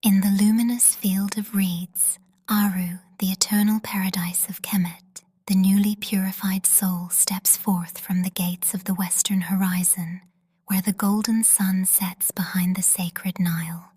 In the luminous field of reeds, Aru, the eternal paradise of Kemet, the newly purified soul steps forth from the gates of the western horizon, where the golden sun sets behind the sacred Nile.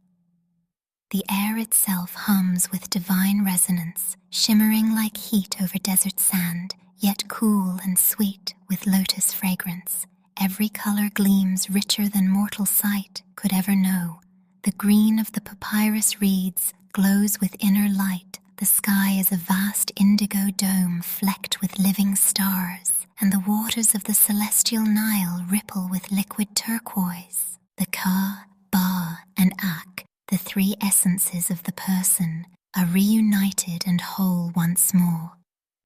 The air itself hums with divine resonance, shimmering like heat over desert sand, yet cool and sweet with lotus fragrance. Every color gleams richer than mortal sight could ever know. The green of the papyrus reeds glows with inner light. The sky is a vast indigo dome flecked with living stars, and the waters of the celestial Nile ripple with liquid turquoise. The Ka, Ba, and Ak, the three essences of the person, are reunited and whole once more.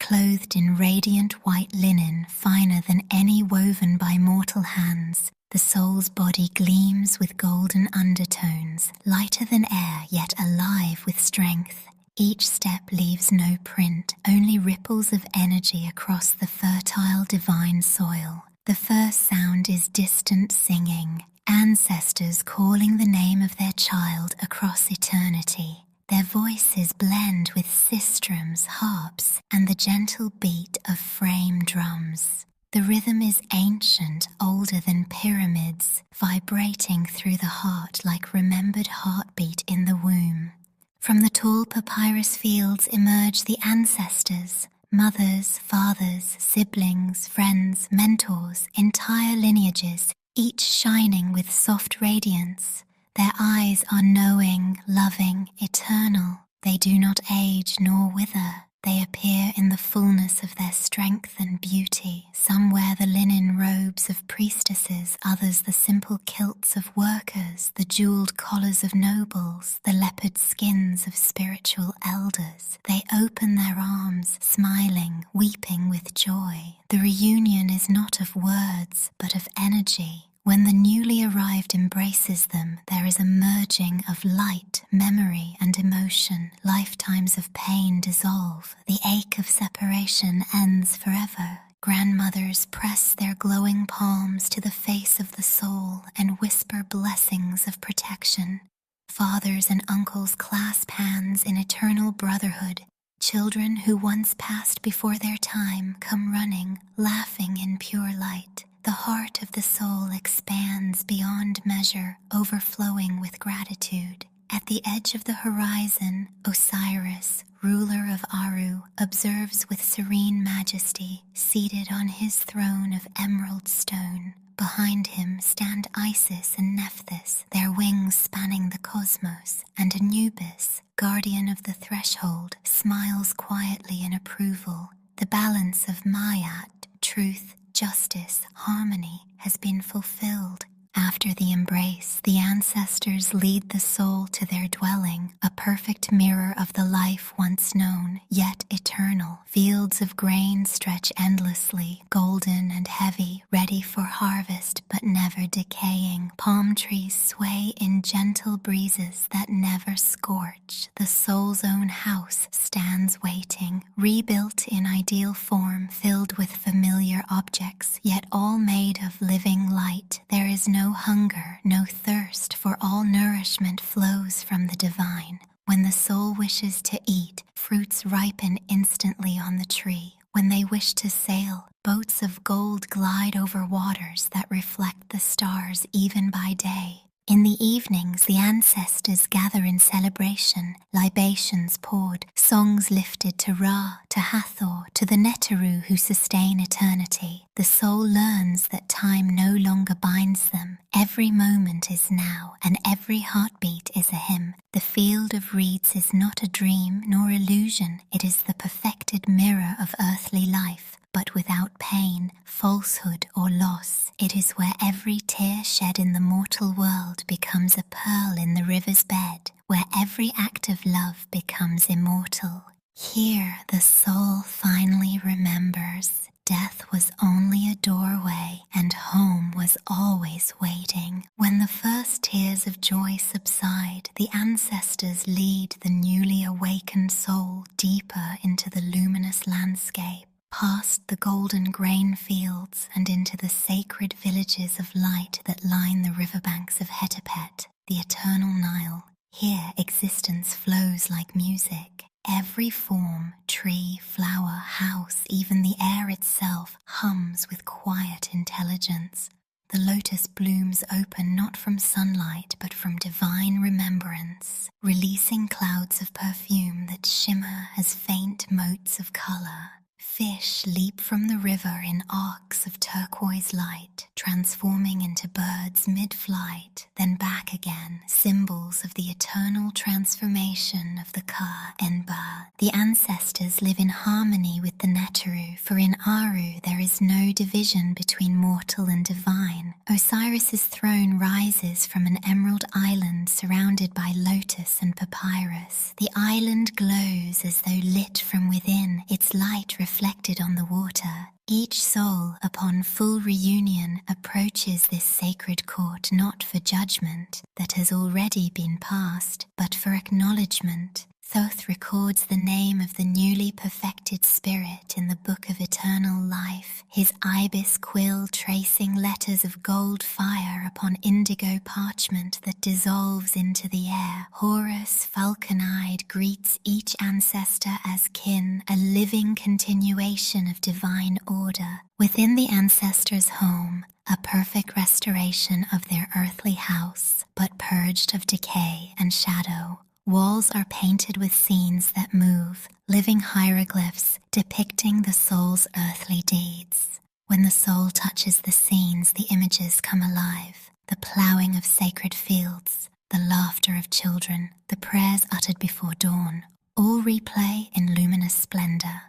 Clothed in radiant white linen finer than any woven by mortal hands, the soul's body gleams with golden undertones, lighter than air yet alive with strength. Each step leaves no print, only ripples of energy across the fertile divine soil. The first sound is distant singing, ancestors calling the name of their child across eternity. Their voices blend with sistrums, harps, and the gentle beat of frame drums. The rhythm is ancient, older than pyramids, vibrating through the heart like remembered heartbeat in the womb. From the tall papyrus fields emerge the ancestors, mothers, fathers, siblings, friends, mentors, entire lineages, each shining with soft radiance. Their eyes are knowing, loving, eternal. They do not age nor wither. They appear in the fullness of their strength and beauty. Some wear the linen robes of priestesses, others the simple kilts of workers, the jeweled collars of nobles, the leopard skins of spiritual elders. They open their arms, smiling, weeping with joy. The reunion is not of words, but of energy. When the newly arrived embraces them, there is a merging of light, memory, and emotion. Lifetimes of pain dissolve. The ache of separation ends forever. Grandmothers press their glowing palms to the face of the soul and whisper blessings of protection. Fathers and uncles clasp hands in eternal brotherhood. Children who once passed before their time come running, laughing in pure light. The heart of the soul expands beyond measure, overflowing with gratitude. At the edge of the horizon, Osiris, ruler of Aru, observes with serene majesty, seated on his throne of emerald stone. Behind him stand Isis and Nephthys, their wings spanning the cosmos, and Anubis, guardian of the threshold, smiles quietly in approval. The balance of Ma'at, truth, justice, harmony, has been fulfilled. After the embrace, the ancestors lead the soul to their dwelling, a perfect mirror of the life once known, yet eternal. Fields of grain stretch endlessly, golden and heavy, ready for harvest but never decaying. Palm trees sway in gentle breezes that never scorch. The soul's own house stands waiting, rebuilt in ideal form, filled with familiar objects, yet all made of living light. There is no hunger, no thirst, for all nourishment flows from the divine. When the soul wishes to eat, fruits ripen instantly on the tree. When they wish to sail, boats of gold glide over waters that reflect the stars even by day. In the evenings, the ancestors gather in celebration, libations poured, songs lifted to Ra, to Hathor, to the Neteru who sustain eternity. The soul learns that time no longer binds them. Every moment is now, and every heartbeat is a hymn. The field of reeds is not a dream nor illusion. It is the perfected mirror of earthly life, but without pain, falsehood, or loss. It is where every tear shed in the mortal world becomes a pearl in the river's bed, where every act of love becomes immortal. Here the soul finally remembers. Death was only a doorway, and home was always waiting. When the first tears of joy subside, the ancestors lead the newly awakened soul deeper into the luminous landscape, past the golden grain fields and into the sacred villages of light that line the riverbanks of Hetepet, the eternal Nile. Here existence flows like music. Every form, tree, flower, house, even the air itself hums with quiet intelligence. The lotus blooms open not from sunlight but from divine remembrance, releasing clouds of perfume that shimmer as faint motes of color. Fish leap from the river in arcs of turquoise light, transforming into birds mid-flight, then back again, symbols of the eternal transformation of the Ka and Ba. The ancestors live in harmony with the Neteru, for in Aru there is no division between mortal and divine. Osiris's throne rises from an emerald island surrounded by lotus and papyrus. The island glows as though lit from within, its light reflected on the water. Each soul, upon full reunion, approaches this sacred court not for judgment that has already been passed, but for acknowledgement. Thoth records the name of the newly perfected spirit in the book of eternal life, his ibis quill tracing letters of gold fire upon indigo parchment that dissolves into the air. Horus, falcon-eyed, greets each ancestor as kin, a living continuation of divine order. Within the ancestors' home, a perfect restoration of their earthly house, but purged of decay and shadow. Walls are painted with scenes that move, living hieroglyphs depicting the soul's earthly deeds. When the soul touches the scenes, the images come alive. The ploughing of sacred fields, the laughter of children, the prayers uttered before dawn, all replay in luminous splendor.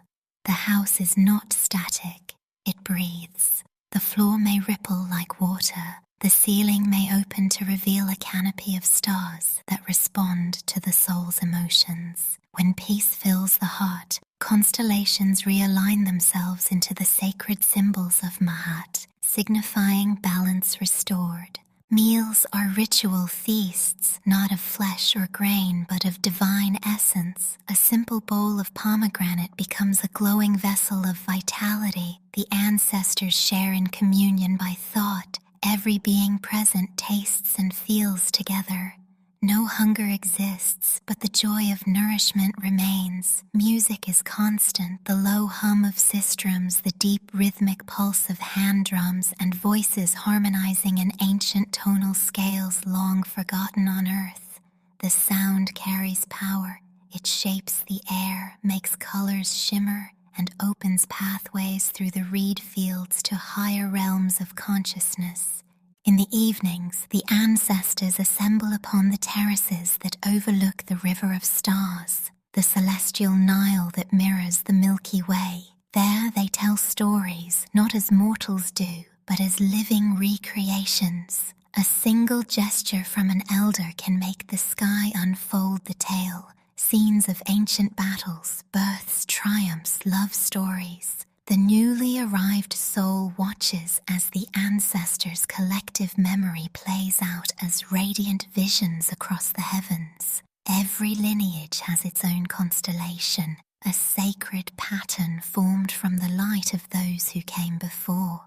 The house is not static, it breathes. The floor may ripple like water. The ceiling may open to reveal a canopy of stars that respond to the soul's emotions. When peace fills the heart, constellations realign themselves into the sacred symbols of Mahat, signifying balance restored. Meals are ritual feasts, not of flesh or grain, but of divine essence. A simple bowl of pomegranate becomes a glowing vessel of vitality. The ancestors share in communion by thought. Every being present tastes and feels together. No hunger exists, but the joy of nourishment remains. Music is constant, the low hum of sistrums, the deep rhythmic pulse of hand drums, and voices harmonizing in ancient tonal scales long forgotten on earth. The sound carries power. It shapes the air, makes colors shimmer, and opens pathways through the reed fields to higher realms of consciousness. In the evenings, the ancestors assemble upon the terraces that overlook the river of stars, the celestial Nile that mirrors the Milky Way. There they tell stories, not as mortals do, but as living recreations. A single gesture from an elder can make the sky unfold the tale. Scenes of ancient battles, births, triumphs, love stories. The newly arrived soul watches as the ancestors' collective memory plays out as radiant visions across the heavens. Every lineage has its own constellation, a sacred pattern formed from the light of those who came before.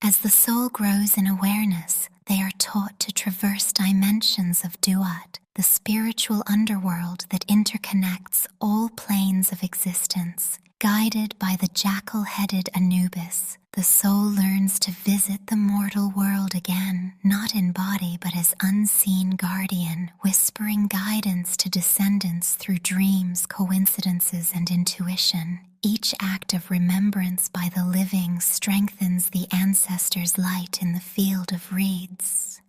As the soul grows in awareness, they are taught to traverse dimensions of Duat, the spiritual underworld that interconnects all planes of existence. Guided by the jackal-headed Anubis, the soul learns to visit the mortal world again, not in body but as unseen guardian, whispering guidance to descendants through dreams, coincidences, and intuition. Each act of remembrance by the living strengthens the ancestors' light in the field of reeds.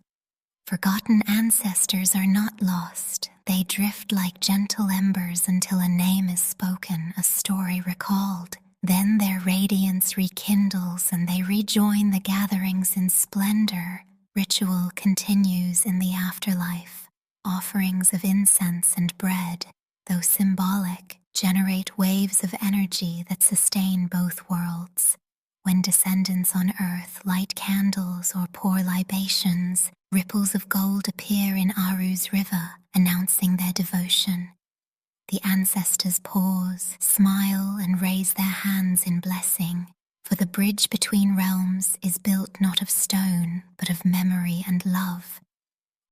Forgotten ancestors are not lost. They drift like gentle embers until a name is spoken, a story recalled. Then their radiance rekindles and they rejoin the gatherings in splendor. Ritual continues in the afterlife. Offerings of incense and bread, though symbolic, generate waves of energy that sustain both worlds. When descendants on earth light candles or pour libations, ripples of gold appear in Aru's river, announcing their devotion. The ancestors pause, smile, and raise their hands in blessing, for the bridge between realms is built not of stone, but of memory and love.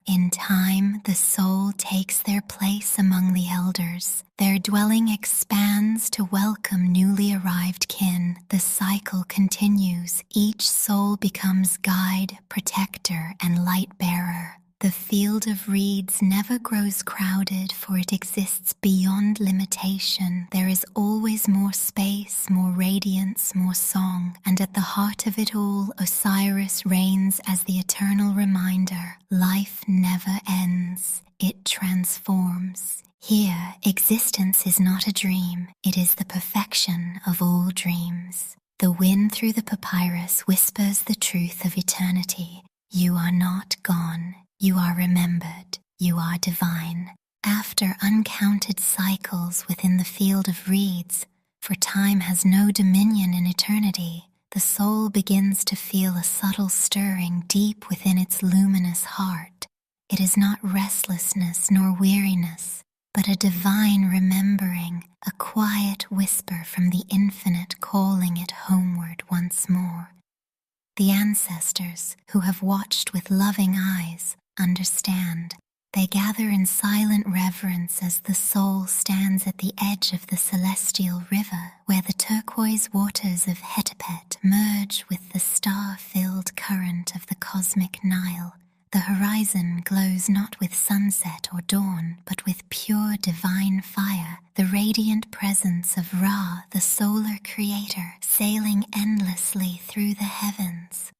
In time, the soul takes their place among the elders. Their dwelling expands to welcome newly arrived kin. The cycle continues. Each soul becomes guide, protector, and light bearer. The field of reeds never grows crowded, for it exists beyond limitation. There is always more space, more radiance, more song, and at the heart of it all, Osiris reigns as the eternal reminder. Life never ends. It transforms. Here, existence is not a dream. It is the perfection of all dreams. The wind through the papyrus whispers the truth of eternity. You are not gone. You are remembered. You are divine. After uncounted cycles within the field of reeds, for time has no dominion in eternity, the soul begins to feel a subtle stirring deep within its luminous heart. It is not restlessness nor weariness, but a divine remembering, a quiet whisper from the infinite calling it homeward once more. The ancestors, who have watched with loving eyes, understand. They gather in silent reverence as the soul stands at the edge of the celestial river, where the turquoise waters of Hetepet merge with the star-filled current of the cosmic Nile. The horizon glows not with sunset or dawn, but with pure divine fire, the radiant presence of Ra, the solar creator, sailing endlessly through the heavens.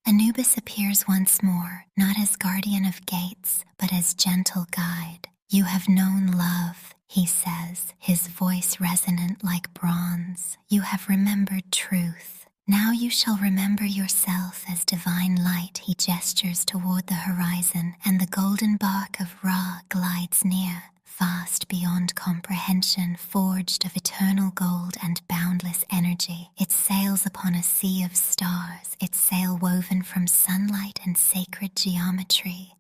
Anubis appears once more, not as guardian of gates, but as gentle guide. You have known love, he says, his voice resonant like bronze. You have remembered truth. Now you shall remember yourself as divine light. He gestures toward the horizon, and the golden bark of Ra glides near. Vast beyond comprehension, forged of eternal gold and boundless energy. It sails upon a sea of stars, its sail woven from sunlight and sacred geometry.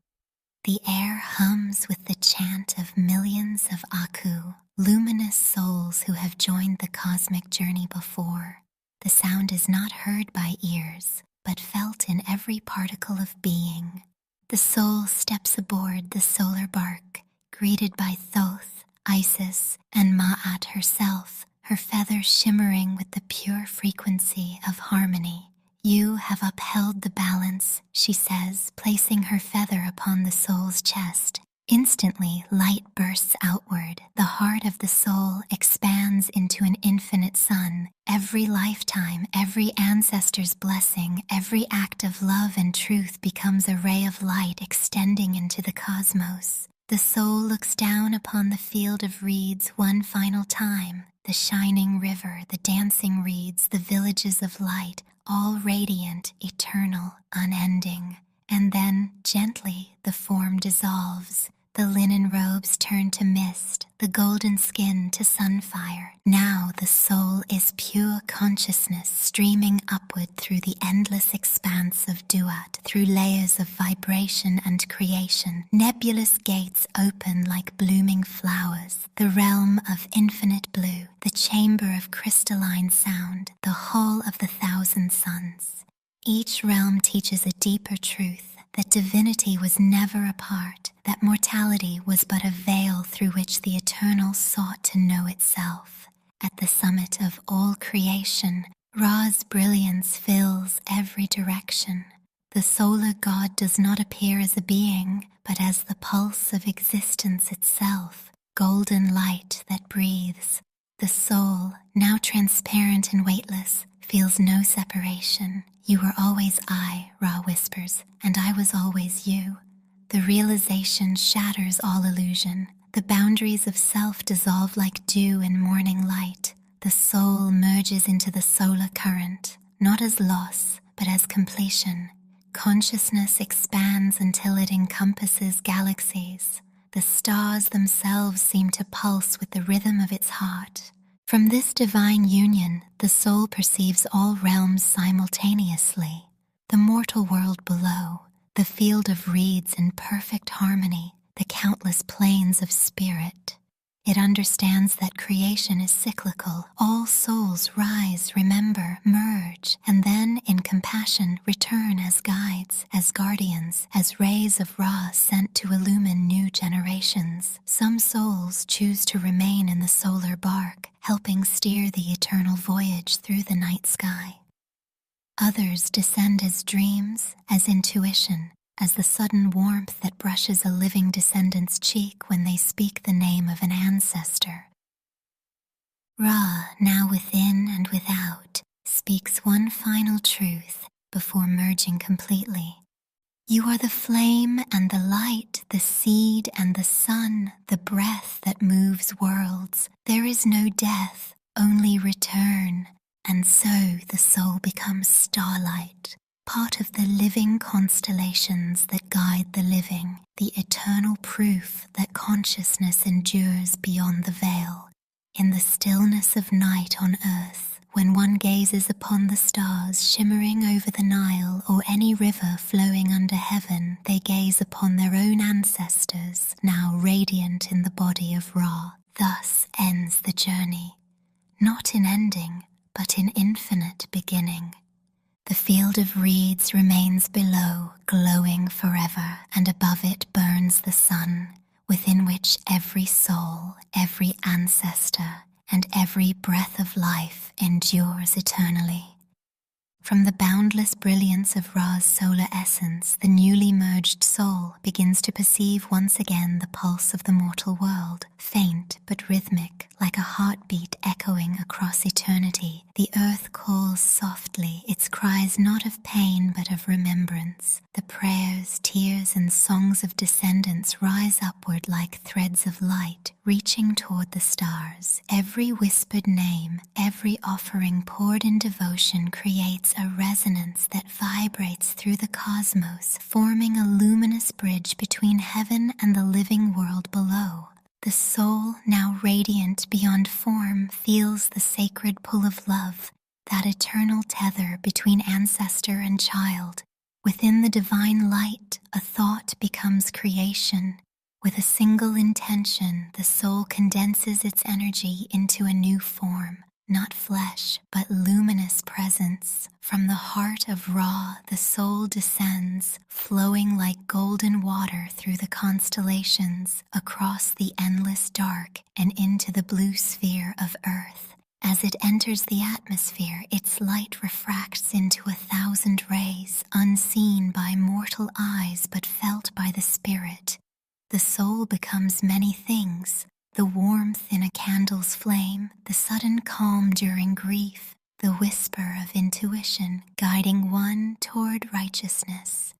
The air hums with the chant of millions of Aku, luminous souls who have joined the cosmic journey before. The sound is not heard by ears, but felt in every particle of being. The soul steps aboard the solar bark, greeted by Thoth, Isis, and Ma'at herself, her feathers shimmering with the pure frequency of harmony. You have upheld the balance, she says, placing her feather upon the soul's chest. Instantly, light bursts outward. The heart of the soul expands into an infinite sun. Every lifetime, every ancestor's blessing, every act of love and truth becomes a ray of light extending into the cosmos. The soul looks down upon the field of reeds one final time. The shining river, the dancing reeds, the villages of light, all radiant, eternal, unending. And then, gently, the form dissolves. The linen robes turn to mist, the golden skin to sunfire. Now the soul is pure consciousness streaming upward through the endless expanse of Duat, through layers of vibration and creation. Nebulous gates open like blooming flowers, the realm of infinite blue, the chamber of crystalline sound, the hall of the thousand suns. Each realm teaches a deeper truth, that divinity was never apart, that mortality was but a veil through which the eternal sought to know itself. At the summit of all creation, Ra's brilliance fills every direction. The solar god does not appear as a being, but as the pulse of existence itself, golden light that breathes. The soul, now transparent and weightless, feels no separation. You were always I, Ra whispers, and I was always you. The realization shatters all illusion. The boundaries of self dissolve like dew in morning light. The soul merges into the solar current, not as loss, but as completion. Consciousness expands until it encompasses galaxies. The stars themselves seem to pulse with the rhythm of its heart. From this divine union, the soul perceives all realms simultaneously. The mortal world below, the field of reeds in perfect harmony, the countless planes of spirit. It understands that creation is cyclical. All souls rise, remember, merge, and then in compassion return as guides, as guardians, as rays of Ra sent to illumine new generations. Some souls choose to remain in the solar bark, helping steer the eternal voyage through the night sky. Others descend as dreams, as intuition, as the sudden warmth that brushes a living descendant's cheek when they speak the name of an ancestor. Ra, now within and without, speaks one final truth before merging completely. You are the flame and the light, the seed and the sun, the breath that moves worlds. There is no death, only return. And so the soul becomes starlight, part of the living constellations that guide the living, the eternal proof that consciousness endures beyond the veil. In the stillness of night on earth, when one gazes upon the stars shimmering over the Nile or any river flowing under heaven, they gaze upon their own ancestors, now radiant in the body of Ra. Thus ends the journey, not in ending, but in infinite beginning. The field of reeds remains below, glowing forever, and above it burns the sun, within which every soul, every ancestor, and every breath of life endures eternally. From the boundless brilliance of Ra's solar essence, the newly merged soul begins to perceive once again the pulse of the mortal world, faint but rhythmic, like a heartbeat echoing across eternity. The earth calls softly, its cries not of pain but of remembrance. The prayers, tears, and songs of descendants rise upward like threads of light, reaching toward the stars. Every whispered name, every offering poured in devotion creates a resonance that vibrates through the cosmos, forming a luminous bridge between heaven and the living world below. The soul, now radiant beyond form, feels the sacred pull of love, that eternal tether between ancestor and child. Within the divine light, a thought becomes creation. With a single intention, the soul condenses its energy into a new form, not flesh, but luminous presence. From the heart of Ra, the soul descends, flowing like golden water through the constellations, across the endless dark and into the blue sphere of Earth. As it enters the atmosphere, its light refracts into 1,000 rays, unseen by mortal eyes but felt by the spirit. The soul becomes many things: the warmth in a candle's flame, the sudden calm during grief, the whisper of intuition guiding one toward righteousness.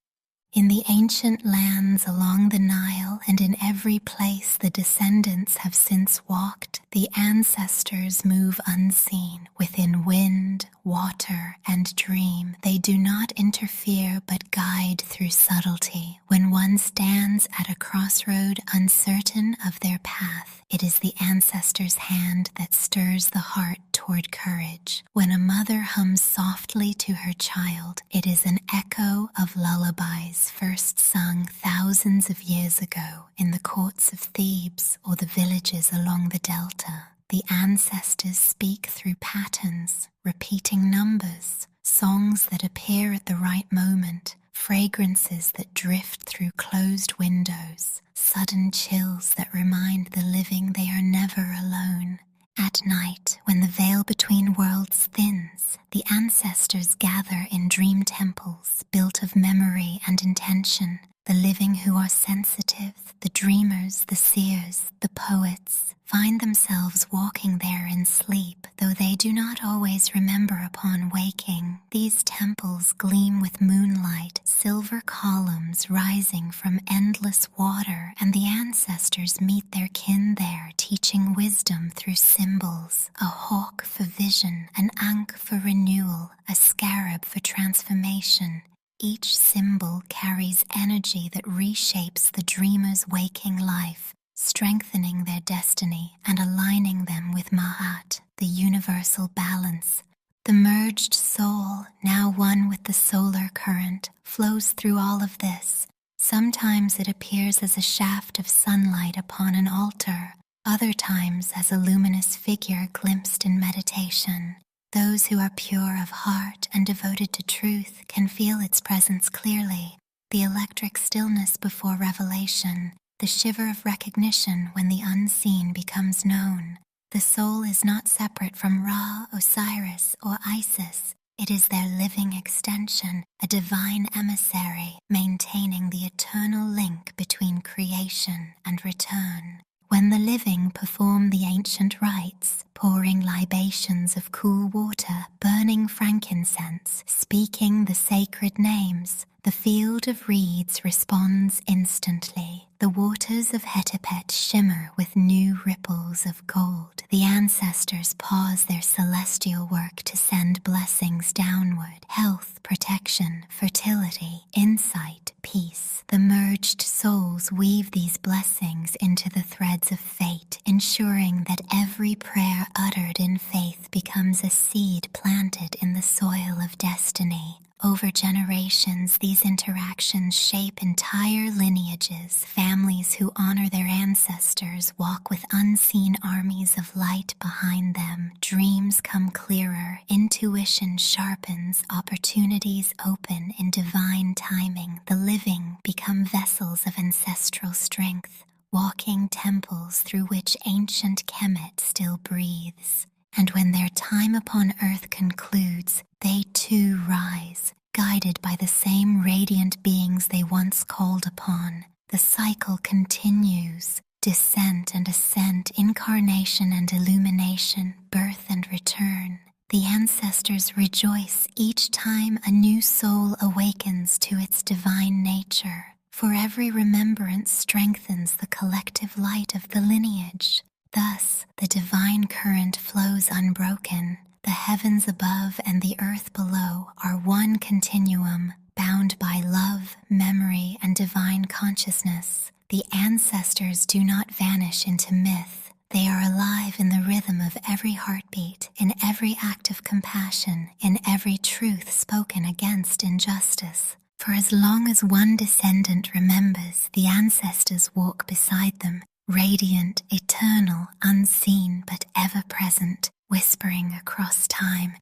In the ancient lands along the Nile and in every place the descendants have since walked, the ancestors move unseen. Within wind, water, and dream, they do not interfere but guide through subtlety. When one stands at a crossroad uncertain of their path, it is the ancestor's hand that stirs the heart toward courage. When a mother hums softly to her child, it is an echo of lullabies first sung thousands of years ago in the courts of Thebes or the villages along the delta. The ancestors speak through patterns, repeating numbers, songs that appear at the right moment, fragrances that drift through closed windows, sudden chills that remind the living they are never alone. At night, when the veil between worlds thins, the ancestors gather in dream temples built of memory and intention. The living who are sensitive, the dreamers, the seers, the poets, find themselves walking there in sleep, though they do not always remember upon waking. These temples gleam with moonlight, silver columns rising from endless water, and the ancestors meet their kin there, teaching wisdom through symbols: a hawk for vision, an ankh for renewal, a scarab for transformation. Each symbol carries energy that reshapes the dreamer's waking life, strengthening their destiny and aligning them with Ma'at, the universal balance. The merged soul, now one with the solar current, flows through all of this. Sometimes it appears as a shaft of sunlight upon an altar, other times as a luminous figure glimpsed in meditation. Those who are pure of heart and devoted to truth can feel its presence clearly, the electric stillness before revelation, the shiver of recognition when the unseen becomes known. The soul is not separate from Ra, Osiris, or Isis. It is their living extension, a divine emissary, maintaining the eternal link between creation and return. When the living perform the ancient rites, pouring libations of cool water, burning frankincense, speaking the sacred names, the field of reeds responds instantly. The waters of Hetepet shimmer with new ripples of gold. The ancestors pause their celestial work to send blessings downward: health, protection, fertility, insight, peace. The merged souls weave these blessings into the threads of fate, ensuring that every prayer uttered in faith becomes a seed planted in the soil of destiny. Over generations, these interactions shape entire lineages. Families who honor their ancestors walk with unseen armies of light behind them. Dreams come clearer, intuition sharpens, opportunities open in divine timing. The living become vessels of ancestral strength, walking temples through which ancient Kemet still breathes. And when their time upon earth concludes, they too rise, guided by the same radiant beings they once called upon. The cycle continues: descent and ascent, incarnation and illumination, birth and return. The ancestors rejoice each time a new soul awakens to its divine nature, for every remembrance strengthens the collective light of the lineage. Thus, the divine current flows unbroken. The heavens above and the earth below are one continuum, bound by love, memory, and divine consciousness. The ancestors do not vanish into myth. They are alive in the rhythm of every heartbeat, in every act of compassion, in every truth spoken against injustice. For as long as one descendant remembers, the ancestors walk beside them, radiant, eternal, unseen, but ever present, whispering across time,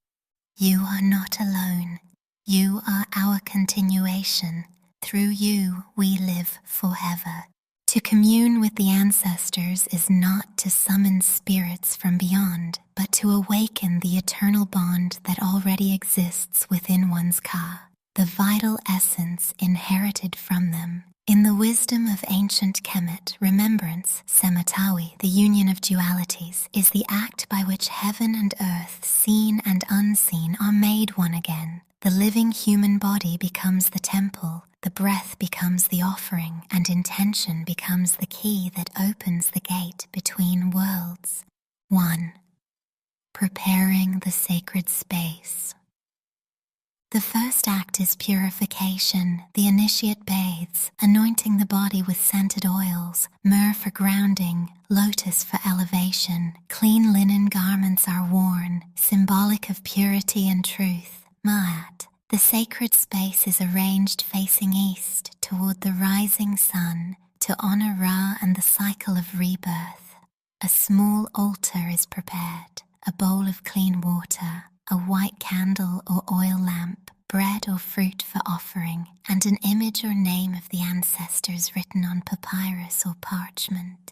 "You are not alone. You are our continuation. Through you we live forever." To commune with the ancestors is not to summon spirits from beyond, but to awaken the eternal bond that already exists within one's ka, the vital essence inherited from them. In the wisdom of ancient Kemet, remembrance, Sematawi, the union of dualities, is the act by which heaven and earth, seen and unseen, are made one again. The living human body becomes the temple, the breath becomes the offering, and intention becomes the key that opens the gate between worlds. 1. Preparing the sacred space. The first act is purification. The initiate bathes, anointing the body with scented oils, myrrh for grounding, lotus for elevation. Clean linen garments are worn, symbolic of purity and truth. Ma'at. The sacred space is arranged facing east, toward the rising sun, to honor Ra and the cycle of rebirth. A small altar is prepared, a bowl of clean water, a white candle or oil lamp, bread or fruit for offering, and an image or name of the ancestors written on papyrus or parchment.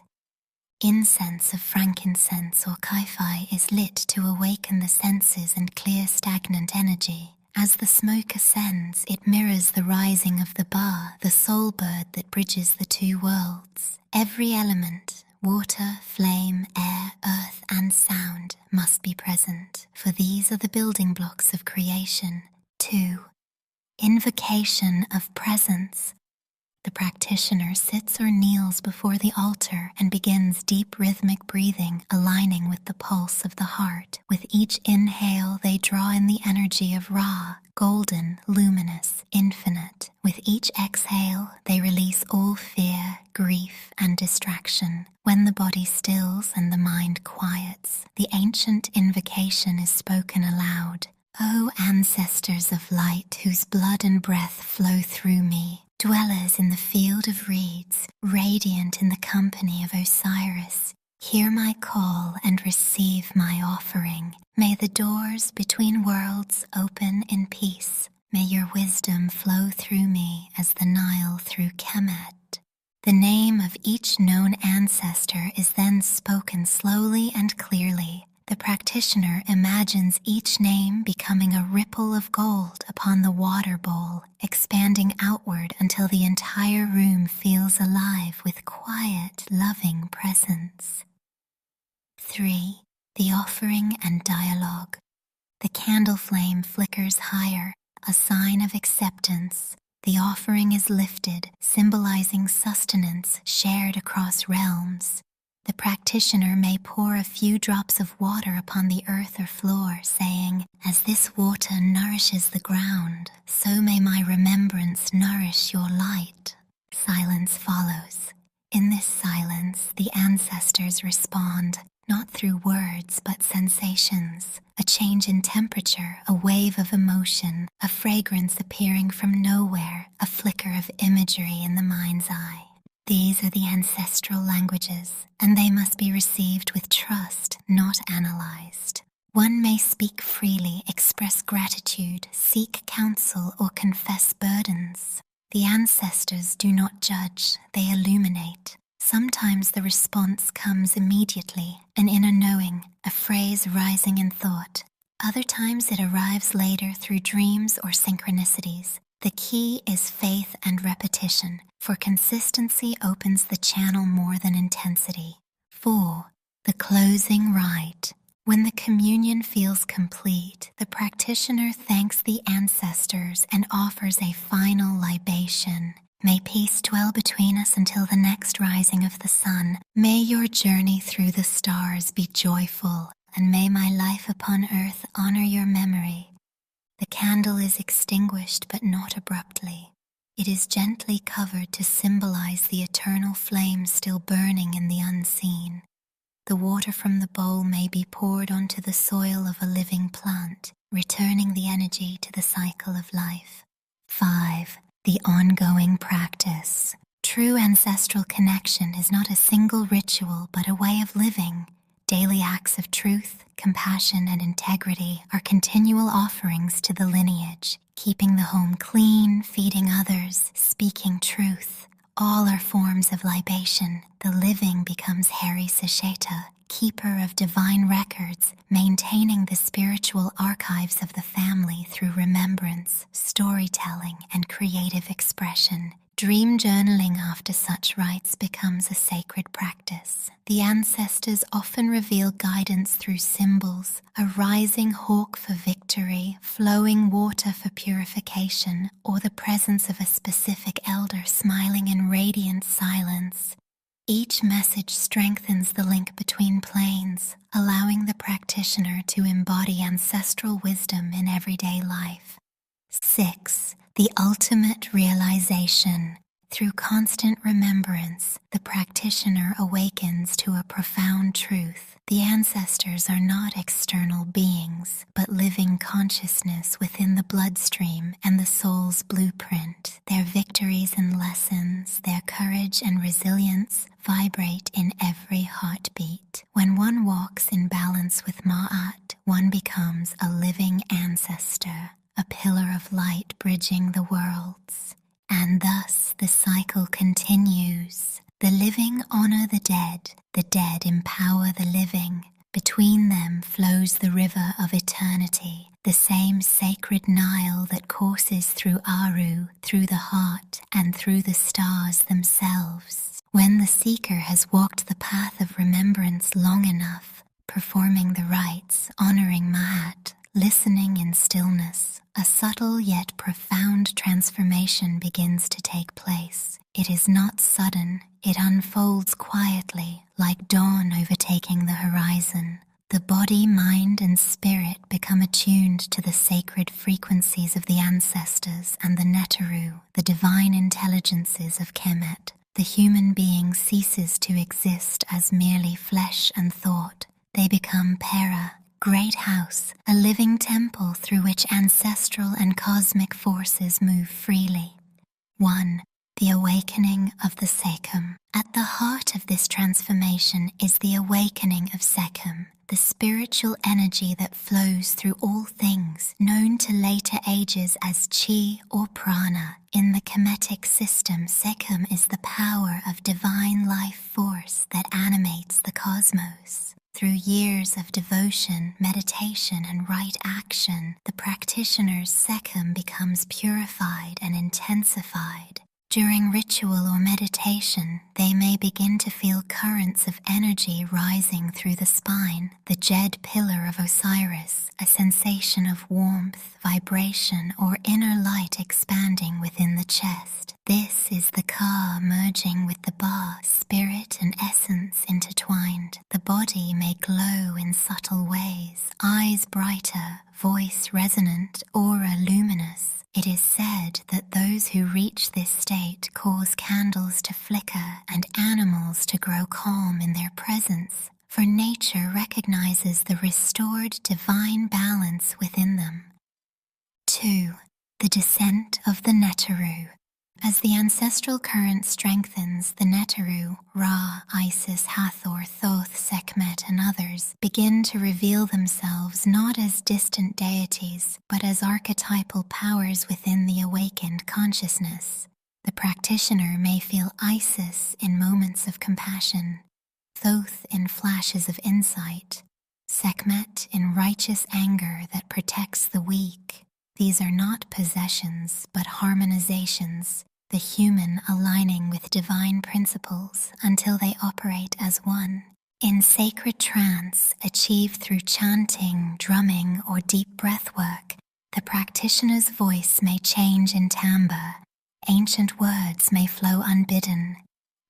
Incense of frankincense or kaiphai is lit to awaken the senses and clear stagnant energy. As the smoke ascends, it mirrors the rising of the Ba, the soul bird that bridges the two worlds. Every element, water, flame, air, earth, and sound, must be present, for these are the building blocks of creation. 2. Invocation of presence. The practitioner sits or kneels before the altar and begins deep rhythmic breathing, aligning with the pulse of the heart. With each inhale, they draw in the energy of Ra, golden, luminous, infinite. With each exhale, they release all fear, grief, and distraction. When the body stills and the mind quiets, the ancient invocation is spoken aloud. O ancestors of light, whose blood and breath flow through me, dwellers in the field of reeds, radiant in the company of Osiris, Hear my call and receive my offering. May the doors between worlds open in peace. May your wisdom flow through me as the Nile through Kemet. The name of each known ancestor is then spoken slowly and clearly. The practitioner imagines each name becoming a ripple of gold upon the water bowl, expanding outward until the entire room feels alive with quiet, loving presence. 3. The offering and dialogue. The candle flame flickers higher, a sign of acceptance. The offering is lifted, symbolizing sustenance shared across realms. The practitioner may pour a few drops of water upon the earth or floor, saying, "As this water nourishes the ground, so may my remembrance nourish your light." Silence follows. In this silence, the ancestors respond, not through words but sensations. A change in temperature, a wave of emotion, a fragrance appearing from nowhere, a flicker of imagery in the mind's eye. These are the ancestral languages, and they must be received with trust, not analyzed. One may speak freely, express gratitude, seek counsel, or confess burdens. The ancestors do not judge, they illuminate. Sometimes the response comes immediately, an inner knowing, a phrase rising in thought. Other times it arrives later through dreams or synchronicities. The key is faith and repetition, for consistency opens the channel more than intensity. 4. The closing rite. When the communion feels complete, the practitioner thanks the ancestors and offers a final libation. May peace dwell between us until the next rising of the sun. May your journey through the stars be joyful, and may my life upon earth honor your memory. The candle is extinguished but not abruptly. It is gently covered to symbolize the eternal flame still burning in the unseen. The water from the bowl may be poured onto the soil of a living plant, returning the energy to the cycle of life. 5. The ongoing practice. True ancestral connection is not a single ritual but a way of living. Daily acts of truth, compassion, and integrity are continual offerings to the lineage, keeping the home clean, feeding others, speaking truth. All are forms of libation. The living becomes Hari Sasheta, keeper of divine records, maintaining the spiritual archives of the family through remembrance, storytelling, and creative expression. Dream journaling after such rites becomes a sacred practice. The ancestors often reveal guidance through symbols, a rising hawk for victory, flowing water for purification, or the presence of a specific elder smiling in radiant silence. Each message strengthens the link between planes, allowing the practitioner to embody ancestral wisdom in everyday life. 6. The ultimate realization. Through constant remembrance, the practitioner awakens to a profound truth. The ancestors are not external beings, but living consciousness within the bloodstream and the soul's blueprint. Their victories and lessons, their courage and resilience vibrate in every heartbeat. When one walks in balance with Ma'at, one becomes a living ancestor, a pillar of light bridging the worlds. And thus the cycle continues. The living honor the dead empower the living. Between them flows the river of eternity, the same sacred Nile that courses through Aru, through the heart, and through the stars themselves. When the seeker has walked the path of remembrance long enough, performing the rites, honoring Ma'at, listening in stillness, a subtle yet profound transformation begins to take place. It is not sudden, it unfolds quietly, like dawn overtaking the horizon. The body, mind, and spirit become attuned to the sacred frequencies of the ancestors and the Neteru, the divine intelligences of Kemet. The human being ceases to exist as merely flesh and thought. They become Pera, great house, a living temple through which ancestral and cosmic forces move freely. 1. The awakening of the Sekhem. At the heart of this transformation is the awakening of Sekhem, the spiritual energy that flows through all things, known to later ages as chi or prana. In the Kemetic system, Sekhem is the power of divine life force that animates the cosmos. Through years of devotion, meditation, and right action, the practitioner's Sekhem becomes purified and intensified. During ritual or meditation, they may begin to feel currents of energy rising through the spine, the Jed pillar of Osiris, a sensation of warmth, vibration, or inner light expanding within the chest. This is the Ka merging with the Ba, spirit and essence intertwined. The body may glow in subtle ways, eyes brighter, voice resonant, aura luminous. It is said that those who reach this state cause candles to flicker and animals to grow calm in their presence, for nature recognizes the restored divine balance within them. 2. The descent of the Neteru. As the ancestral current strengthens, the Neteru, Ra, Isis, Hathor, Thoth, Sekhmet, and others begin to reveal themselves not as distant deities, but as archetypal powers within the awakened consciousness. The practitioner may feel Isis in moments of compassion, Thoth in flashes of insight, Sekhmet in righteous anger that protects the weak. These are not possessions, but harmonizations, the human aligning with divine principles until they operate as one. In sacred trance, achieved through chanting, drumming, or deep breath work, the practitioner's voice may change in timbre. Ancient words may flow unbidden.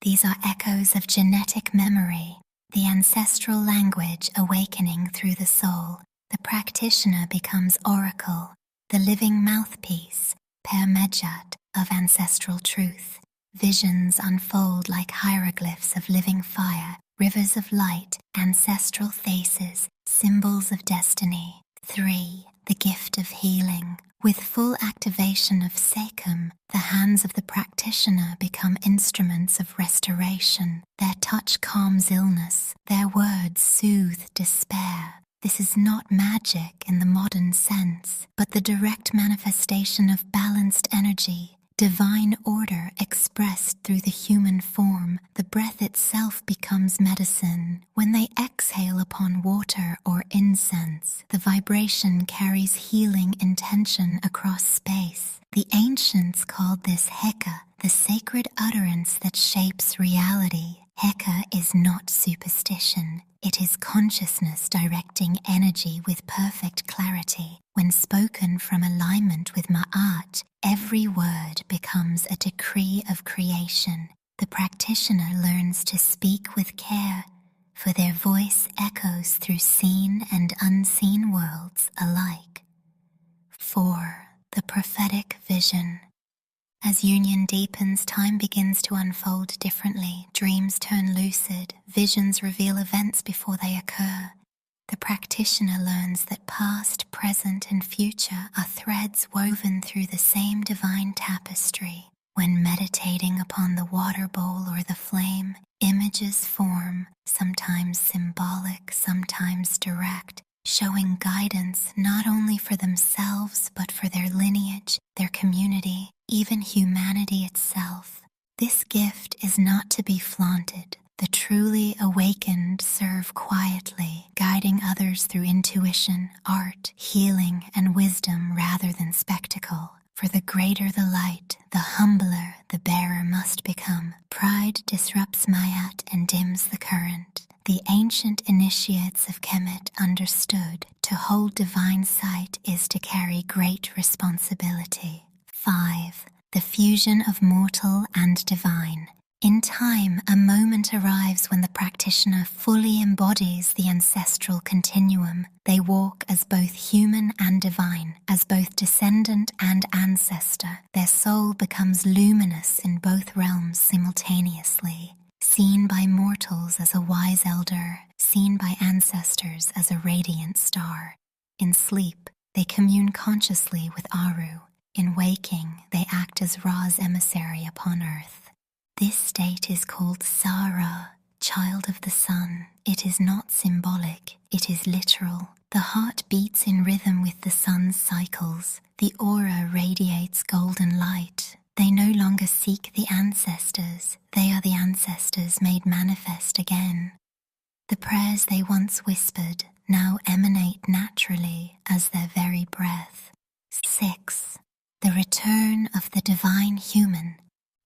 These are echoes of genetic memory, the ancestral language awakening through the soul. The practitioner becomes oracle, the living mouthpiece, per medjat, of ancestral truth. Visions unfold like hieroglyphs of living fire, rivers of light, ancestral faces, symbols of destiny. 3. The gift of healing. With full activation of Sekhem, the hands of the practitioner become instruments of restoration. Their touch calms illness, their words soothe despair. This is not magic in the modern sense, but the direct manifestation of balanced energy, divine order expressed through the human form. The breath itself becomes medicine. When they exhale upon water or incense, the vibration carries healing intention across space. The ancients called this Heka, the sacred utterance that shapes reality. Heka is not superstition. It is consciousness directing energy with perfect clarity. When spoken from alignment with Ma'at, every word becomes a decree of creation. The practitioner learns to speak with care, for their voice echoes through seen and unseen worlds alike. 4. The prophetic vision. As union deepens, time begins to unfold differently. Dreams turn lucid, visions reveal events before they occur. The practitioner learns that past, present, and future are threads woven through the same divine tapestry. When meditating upon the water bowl or the flame, images form, sometimes symbolic, sometimes direct, showing guidance not only for themselves but for their lineage, their community, even humanity itself. This gift is not to be flaunted. The truly awakened serve quietly, guiding others through intuition, art, healing, and wisdom rather than spectacle. For the greater the light, the humbler the bearer must become. Pride disrupts Mayat and dims the current. The ancient initiates of Kemet understood to hold divine sight is to carry great responsibility. 5. The fusion of mortal and divine. In time, a moment arrives when the practitioner fully embodies the ancestral continuum. They walk as both human and divine, as both descendant and ancestor. Their soul becomes luminous in both realms simultaneously. Seen by mortals as a wise elder, seen by ancestors as a radiant star. In sleep, they commune consciously with Aru, In waking, they act as Ra's emissary upon earth. This state is called Sara, child of the sun. It is not symbolic, it is literal. The heart beats in rhythm with the sun's cycles. The aura radiates golden light. They no longer seek the ancestors. They are the ancestors made manifest again. The prayers they once whispered now emanate naturally as their very breath. 6. The return of the divine human.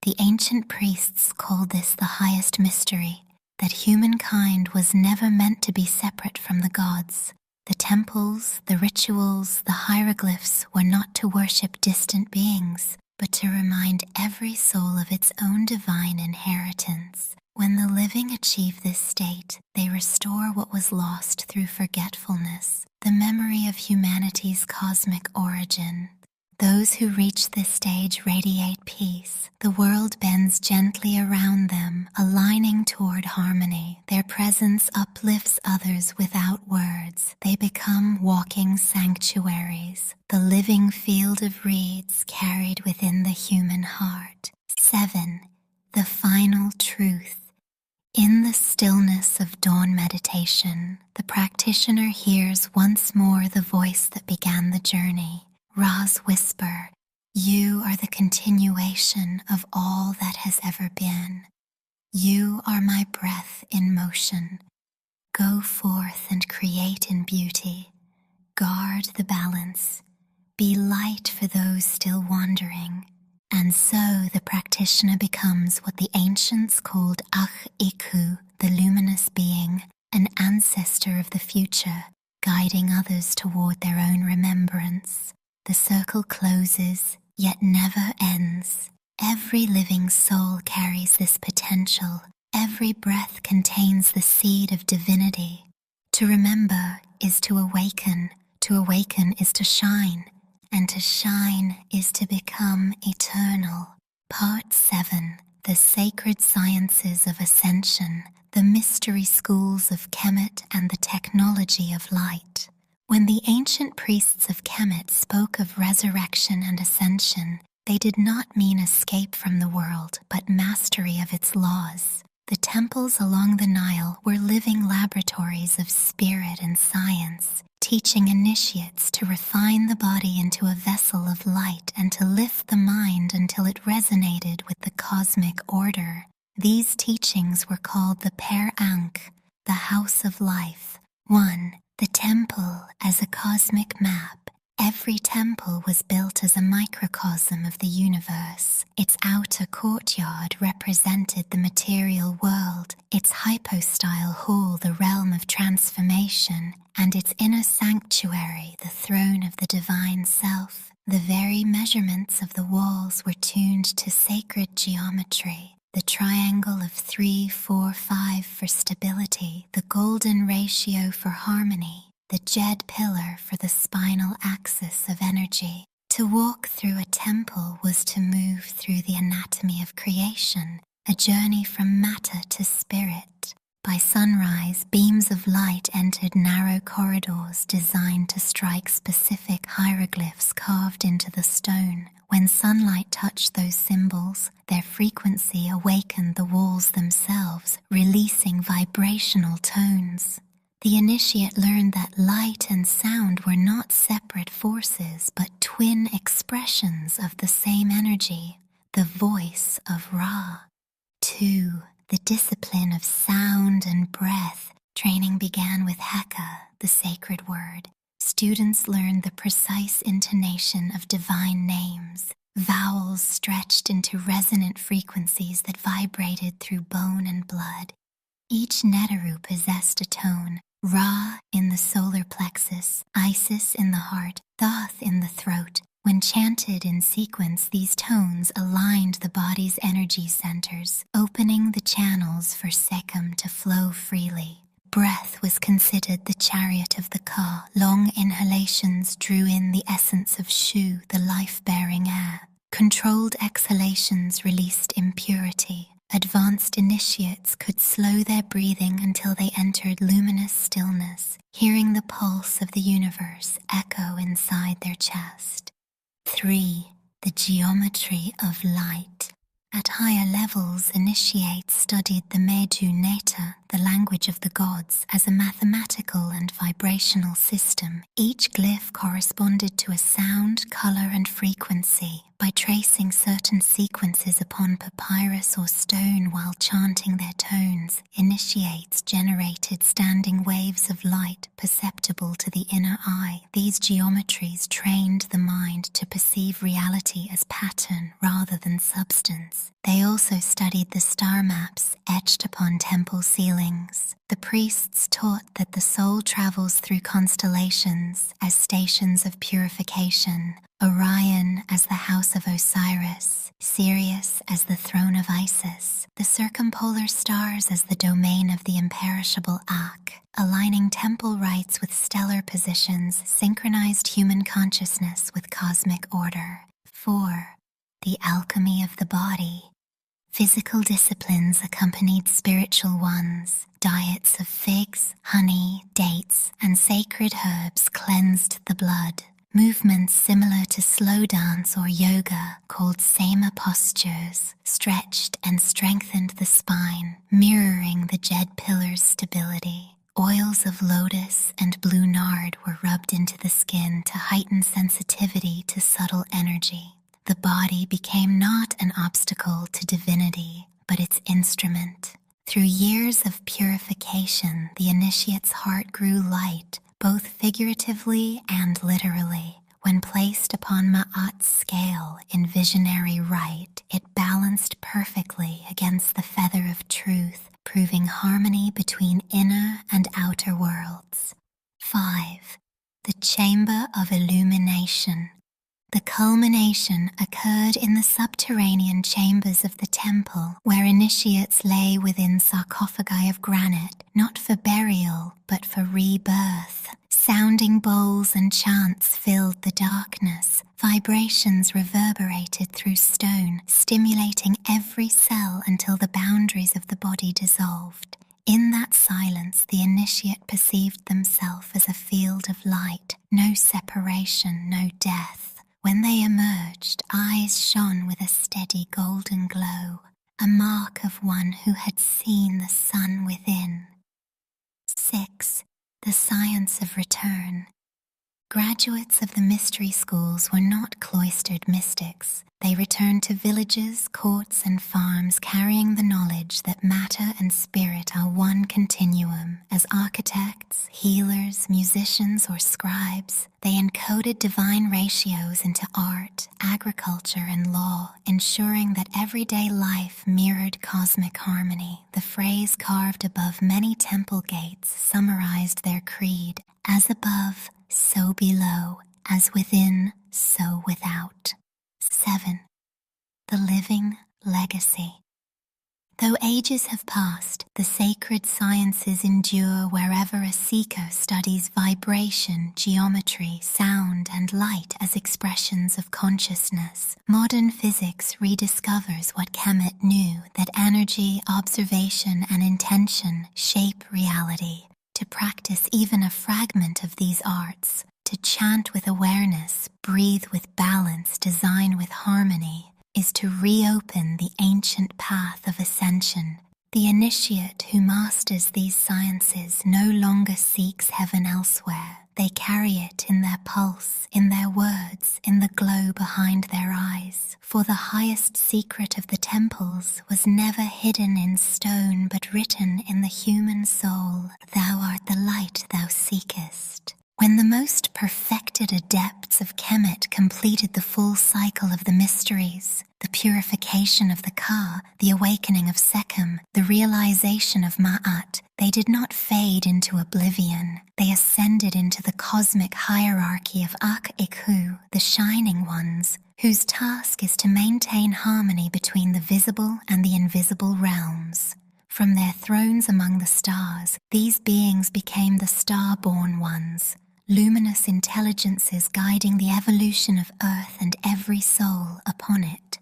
The ancient priests called this the highest mystery, that humankind was never meant to be separate from the gods. The temples, the rituals, the hieroglyphs were not to worship distant beings, but to remind every soul of its own divine inheritance. When the living achieve this state, they restore what was lost through forgetfulness, the memory of humanity's cosmic origin. Those who reach this stage radiate peace. The world bends gently around them, aligning toward harmony. Their presence uplifts others without words. They become walking sanctuaries, the living field of reeds carried within the human heart. 7. The final truth. In the stillness of dawn meditation, the practitioner hears once more the voice that began the journey. Ra's whisper, "You are the continuation of all that has ever been. You are my breath in motion. Go forth and create in beauty. Guard the balance. Be light for those still wandering." And so the practitioner becomes what the ancients called Ach-Iku, the luminous being, an ancestor of the future, guiding others toward their own remembrance. The circle closes, yet never ends. Every living soul carries this potential. Every breath contains the seed of divinity. To remember is to awaken. To awaken is to shine. And to shine is to become eternal. Part 7. The Sacred Sciences of Ascension, the Mystery Schools of Kemet and the Technology of Light. When the ancient priests of Kemet spoke of resurrection and ascension, they did not mean escape from the world, but mastery of its laws. The temples along the Nile were living laboratories of spirit and science, teaching initiates to refine the body into a vessel of light and to lift the mind until it resonated with the cosmic order. These teachings were called the Per Ankh, the House of Life. 1. The temple as a cosmic map. Every temple was built as a microcosm of the universe. Its outer courtyard represented the material world, its hypostyle hall the realm of transformation, and its inner sanctuary the throne of the divine self. The very measurements of the walls were tuned to sacred geometry. The triangle of 3, 4, 5 for stability, the golden ratio for harmony, the jed pillar for the spinal axis of energy. To walk through a temple was to move through the anatomy of creation, a journey from matter to spirit. By sunrise, beams of light entered narrow corridors designed to strike specific hieroglyphs carved into the stone. When sunlight touched those symbols, their frequency awakened the walls themselves, releasing vibrational tones. The initiate learned that light and sound were not separate forces, but twin expressions of the same energy, the voice of Ra. 2. The discipline of sound and breath. Training began with Heka, the sacred word. Students learned the precise intonation of divine names, vowels stretched into resonant frequencies that vibrated through bone and blood. Each Neteru possessed a tone, Ra in the solar plexus, Isis in the heart, Thoth in the throat. When chanted in sequence, these tones aligned the body's energy centers, opening the channels for Sekhem to flow freely. Breath was considered the chariot of the Ka. Long inhalations drew in the essence of Shu, the life-bearing air. Controlled exhalations released impurity. Advanced initiates could slow their breathing until they entered luminous stillness, hearing the pulse of the universe echo inside their chest. 3. the geometry of light. At higher levels, initiates studied the Medu Neta, the language of the gods, as a mathematical and vibrational system. Each glyph corresponded to a sound, color, and frequency. By tracing certain sequences upon papyrus or stone while chanting their tones, initiates generated standing waves of light perceptible to the inner eye. These geometries trained the mind to perceive reality as pattern rather than substance. They also studied the star maps etched upon temple ceilings. The priests taught that the soul travels through constellations as stations of purification, Orion as the house of Osiris, Sirius as the throne of Isis, the circumpolar stars as the domain of the imperishable Ak. Aligning temple rites with stellar positions synchronized human consciousness with cosmic order. 4. The alchemy of the body. Physical disciplines accompanied spiritual ones. Diets of figs, honey, dates, and sacred herbs cleansed the blood. Movements similar to slow dance or yoga, called Sama postures, stretched and strengthened the spine, mirroring the jed pillar's stability. Oils of lotus and blue nard were rubbed into the skin to heighten sensitivity to subtle energy. The body became not an obstacle to divinity, but its instrument. Through years of purification, the initiate's heart grew light, both figuratively and literally. When placed upon Ma'at's scale in visionary rite, it balanced perfectly against the feather of truth, proving harmony between inner and outer worlds. 5. The Chamber of Illumination. The culmination occurred in the subterranean chambers of the temple, where initiates lay within sarcophagi of granite, not for burial, but for rebirth. Sounding bowls and chants filled the darkness. Vibrations reverberated through stone, stimulating every cell until the boundaries of the body dissolved. In that silence, the initiate perceived themselves as a field of light, no separation, no death. When they emerged, eyes shone with a steady golden glow, a mark of one who had seen the sun within. 6. The science of return. Graduates of the mystery schools were not cloistered mystics. They returned to villages, courts, and farms carrying the knowledge that matter and spirit are one continuum. As architects, healers, musicians, or scribes, they encoded divine ratios into art, agriculture, and law, ensuring that everyday life mirrored cosmic harmony. The phrase carved above many temple gates summarized their creed: as above, so below, as within, so without. 7. The living legacy. Though ages have passed, the sacred sciences endure wherever a seeker studies vibration, geometry, sound, and light as expressions of consciousness. Modern physics rediscovers what Kemet knew, that energy, observation, and intention shape reality. To practice even a fragment of these arts, to chant with awareness, breathe with balance, design with harmony, is to reopen the ancient path of ascension. The initiate who masters these sciences no longer seeks heaven elsewhere. They carry it in their pulse, in their words, in the glow behind their eyes. For the highest secret of the temples was never hidden in stone, but written in the human soul. Thou art the light thou seekest. When the most perfected adepts of Kemet completed the full cycle of the mysteries, the purification of the Ka, the awakening of Sekhem, the realization of Ma'at, they did not fade into oblivion. They ascended into the cosmic hierarchy of Ak-Ikhu, the Shining Ones, whose task is to maintain harmony between the visible and the invisible realms. From their thrones among the stars, these beings became the star-born ones, luminous intelligences guiding the evolution of Earth and every soul upon it.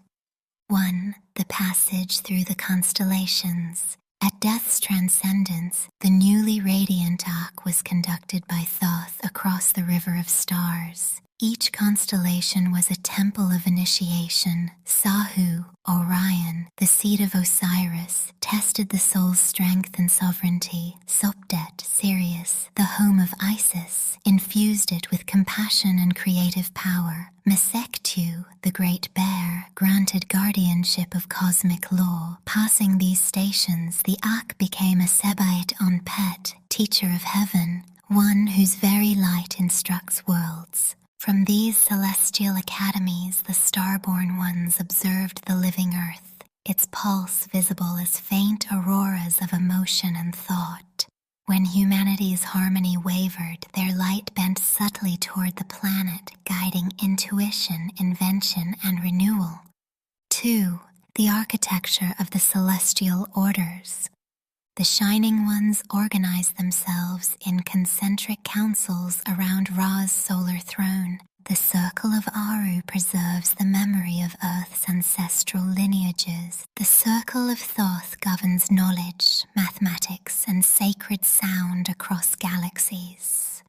1. The passage through the constellations. At death's transcendence, the newly radiant Ak was conducted by Thoth across the river of stars. Each constellation was a temple of initiation. Sahu, Orion, the seat of Osiris, tested the soul's strength and sovereignty. Sopdet, Sirius, the home of Isis, infused it with compassion and creative power. Mesektu, the Great Bear, granted guardianship of cosmic law. Passing these stations, the Ak became a Sebait Onpet, teacher of heaven, one whose very light instructs worlds. From these celestial academies, the starborn ones observed the living earth, its pulse visible as faint auroras of emotion and thought. When humanity's harmony wavered, their light bent subtly toward the planet, guiding intuition, invention, and renewal. 2. The architecture of the celestial orders. The Shining Ones organized themselves in concentric councils around Ra's solar throne. The Circle of Aru preserves the memory of Earth's ancestral lineages. The Circle of Thoth governs knowledge, mathematics, and sacred sound across galaxies.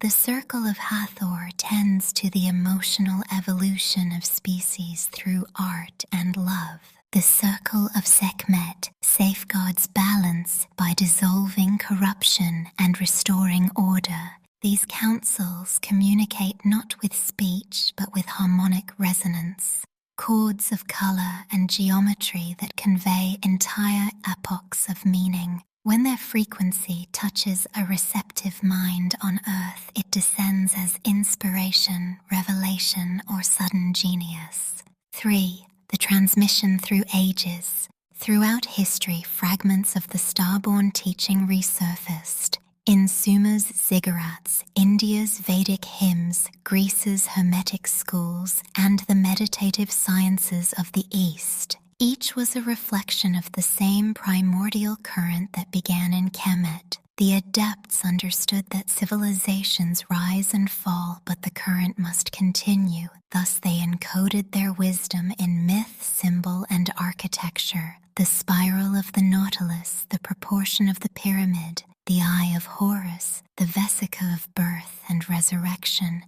The Circle of Hathor tends to the emotional evolution of species through art and love. The Circle of Sekhmet safeguards balance by dissolving corruption and restoring order. These councils communicate not with speech but with harmonic resonance, chords of color and geometry that convey entire epochs of meaning. When their frequency touches a receptive mind on Earth, it descends as inspiration, revelation, or sudden genius. 3. The transmission through ages. Throughout history, fragments of the starborn teaching resurfaced. In Sumer's ziggurats, India's Vedic hymns, Greece's Hermetic schools, and the meditative sciences of the East, each was a reflection of the same primordial current that began in Kemet. The adepts understood that civilizations rise and fall, but the current must continue. Thus they encoded their wisdom in myth, symbol, and architecture. The spiral of the Nautilus, the proportion of the pyramid, the eye of Horus, the vesica of birth and resurrection.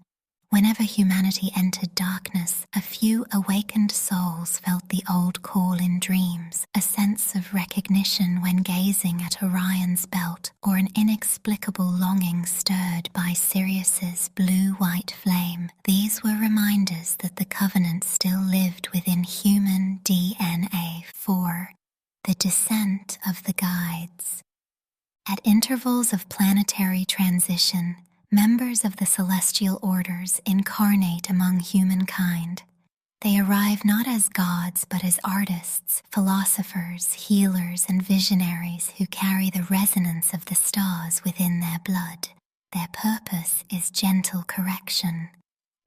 Whenever humanity entered darkness, a few awakened souls felt the old call in dreams, a sense of recognition when gazing at Orion's belt, or an inexplicable longing stirred by Sirius's blue-white flame. These were reminders that the covenant still lived within human DNA. 4. The descent of the guides. At intervals of planetary transition, members of the celestial orders incarnate among humankind. They arrive not as gods but as artists, philosophers, healers, and visionaries who carry the resonance of the stars within their blood. Their purpose is gentle correction,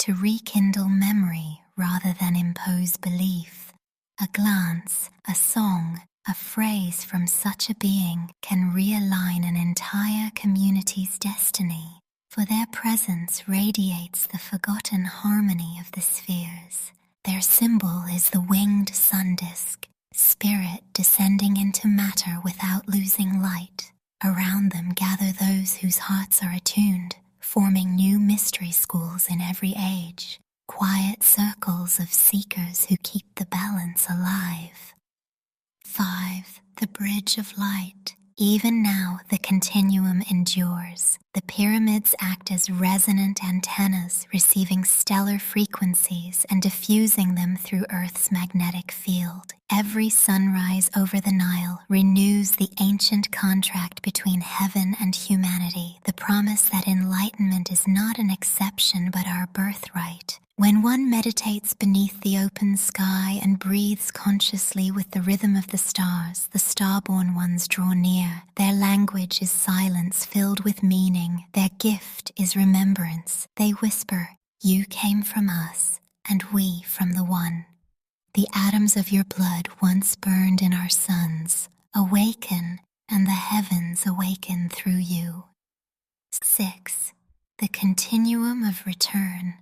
to rekindle memory rather than impose belief. A glance, a song, a phrase from such a being can realign an entire community's destiny, for their presence radiates the forgotten harmony of the spheres. Their symbol is the winged sun disk, spirit descending into matter without losing light. Around them gather those whose hearts are attuned, forming new mystery schools in every age, quiet circles of seekers who keep the balance alive. 5. The Bridge of Light. Even now, the continuum endures. The pyramids act as resonant antennas, receiving stellar frequencies and diffusing them through Earth's magnetic field. Every sunrise over the Nile renews the ancient contract between heaven and humanity, the promise that enlightenment is not an exception but our birthright. When one meditates beneath the open sky and breathes consciously with the rhythm of the stars, the starborn ones draw near. Their language is silence filled with meaning. Their gift is remembrance. They whisper, "You came from us, and we from the One. The atoms of your blood once burned in our suns. Awaken, and the heavens awaken through you." 6. The continuum of return.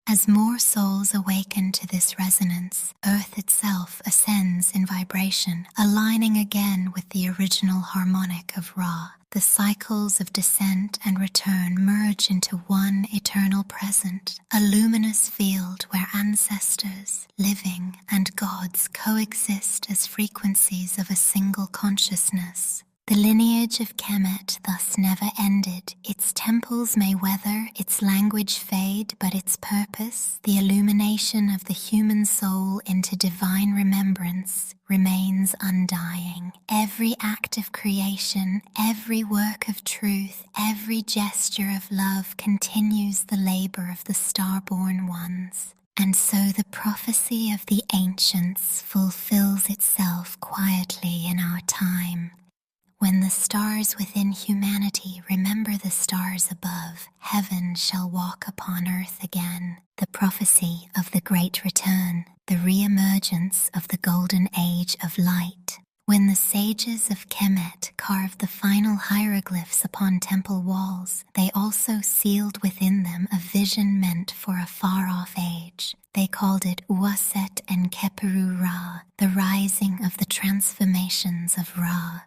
As more souls awaken to this resonance, Earth itself ascends in vibration, aligning again with the original harmonic of Ra. The cycles of descent and return merge merge into one eternal present, a luminous field where ancestors, living, and gods coexist as frequencies of a single consciousness. The lineage of Kemet thus never ended. Its temples may weather, its language fade, but its purpose, the illumination of the human soul into divine remembrance, remains undying. Every act of creation, every work of truth, every gesture of love continues the labor of the star-born ones. And so the prophecy of the ancients fulfills itself quietly in our time. When the stars within humanity remember the stars above, heaven shall walk upon earth again. The prophecy of the great return, the re-emergence of the golden age of light. When the sages of Kemet carved the final hieroglyphs upon temple walls, they also sealed within them a vision meant for a far-off age. They called it Uaset and Keperu Ra, the rising of the transformations of Ra.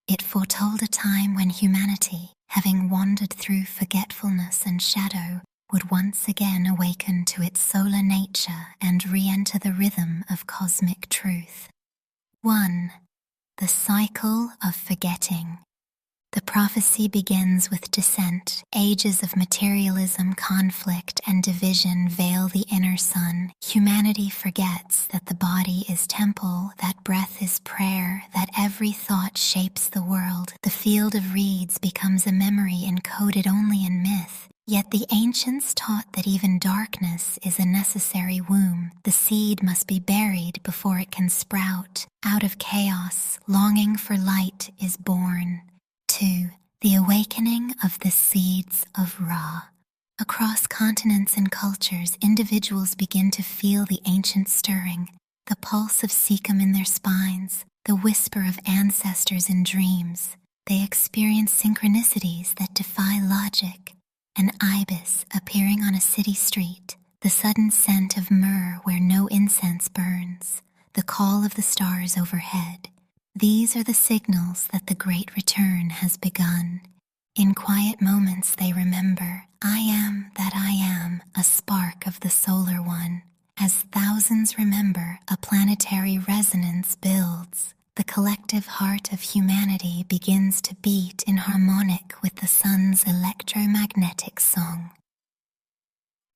It foretold a time when humanity, having wandered through forgetfulness and shadow, would once again awaken to its solar nature and re-enter the rhythm of cosmic truth. 1. The cycle of forgetting. The prophecy begins with descent. Ages of materialism, conflict, and division veil the inner sun. Humanity forgets that the body is temple, that breath is prayer, that every thought shapes the world. The field of reeds becomes a memory encoded only in myth. Yet the ancients taught that even darkness is a necessary womb. The seed must be buried before it can sprout. Out of chaos, longing for light is born. 2. The awakening of the seeds of Ra. Across continents and cultures, individuals begin to feel the ancient stirring, the pulse of Sikkim in their spines, the whisper of ancestors in dreams. They experience synchronicities that defy logic. An ibis appearing on a city street, the sudden scent of myrrh where no incense burns, the call of the stars overhead. These are the signals that the great return has begun. In quiet moments they remember, I am that I am, a spark of the solar one. As thousands remember, a planetary resonance builds. The collective heart of humanity begins to beat in harmonic with the sun's electromagnetic song.